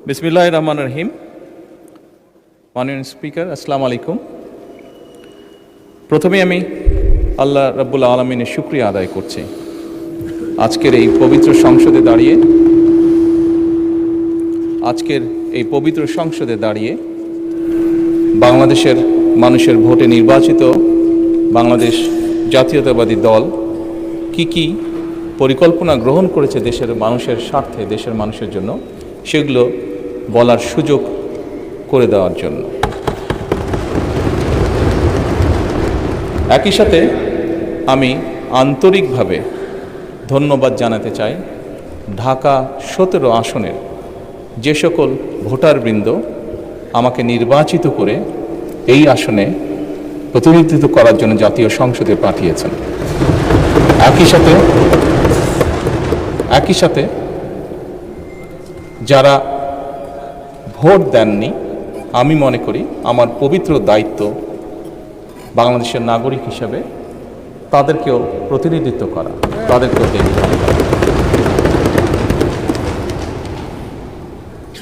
বিসমিল্লাহির রহমানির রহিম। মাননীয় স্পিকার, আসসালামু আলাইকুম। প্রথমে আমি আল্লাহ রাব্বুল আলামিনের শুকরিয়া আদায় করছি আজকের এই পবিত্র সংসদে দাঁড়িয়ে বাংলাদেশের মানুষের ভোটে নির্বাচিত বাংলাদেশ জাতীয়তাবাদী দল কি পরিকল্পনা গ্রহণ করেছে দেশের মানুষের স্বার্থে, দেশের মানুষের জন্য, সেগুলো বলার সুযোগ করে দেওয়ার জন্য। একই সাথে আমি আন্তরিকভাবে ধন্যবাদ জানাতে চাই ঢাকা 17 আসনের যে সকল ভোটারবৃন্দ আমাকে নির্বাচিত করে এই আসনে প্রতিনিধিত্ব করার জন্য জাতীয় সংসদে পাঠিয়েছেন। একই সাথে যারা ভোট দেননি, আমি মনে করি আমার পবিত্র দায়িত্ব বাংলাদেশের নাগরিক হিসেবে তাদেরকেও প্রতিনিধিত্ব করা, তাদেরকেও দেখতে হবে।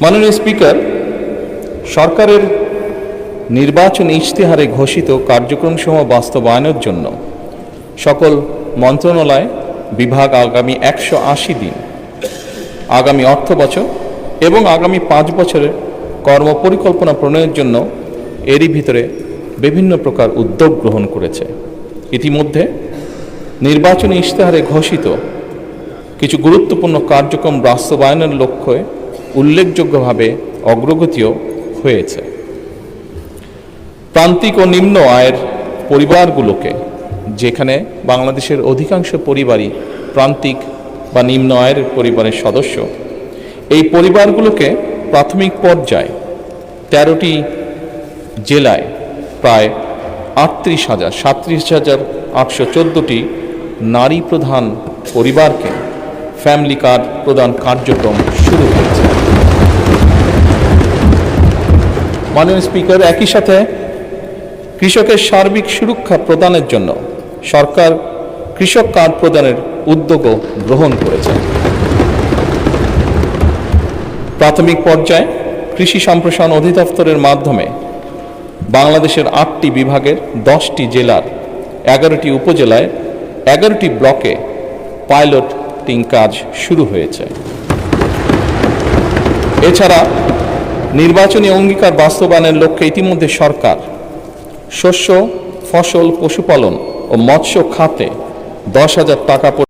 মাননীয় স্পিকার, সরকারের নির্বাচন ইশতেহারে ঘোষিত কার্যক্রমসমূহ বাস্তবায়নের জন্য সকল মন্ত্রণালয় বিভাগ আগামী 180 দিন, আগামী অর্থ বছর এবং আগামী 5 বছরের কর্মপরিকল্পনা প্রণয়নের জন্য এরই ভিতরে বিভিন্ন প্রকার উদ্যোগ গ্রহণ করেছে। ইতিমধ্যে নির্বাচনী ইশতেহারে ঘোষিত কিছু গুরুত্বপূর্ণ কার্যক্রম বাস্তবায়নের লক্ষ্যে উল্লেখযোগ্যভাবে অগ্রগতিও হয়েছে। প্রান্তিক ও নিম্ন আয়ের পরিবারগুলোকে, যেখানে বাংলাদেশের অধিকাংশ পরিবারই প্রান্তিক বা নিম্ন আয়ের পরিবারের সদস্য, এই পরিবারগুলোকে প্রাথমিক পর্যায়ে 13টি জেলায় প্রায় 37,814টি নারী প্রধান পরিবারকে ফ্যামিলি কার্ড প্রদান কার্যক্রম শুরু হয়েছে। মাননীয় স্পিকার, একই সাথে কৃষকের সার্বিক সুরক্ষা প্রদানের জন্য সরকার কৃষক কার্ড প্রদানের উদ্যোগও গ্রহণ করেছে। প্রাথমিক পর্যায়ে কৃষি সম্প্রসারণ অধিদপ্তরের মাধ্যমে বাংলাদেশের 8টি বিভাগের 10টি জেলার 11টি উপজেলায় 11টি ব্লকে পাইলটিং কাজ শুরু হয়েছে। এছাড়া নির্বাচনী অঙ্গীকার বাস্তবায়নের লক্ষ্যে ইতিমধ্যে সরকার শস্য, ফসল, পশুপালন ও মৎস্য খাতে 10,000 টাকা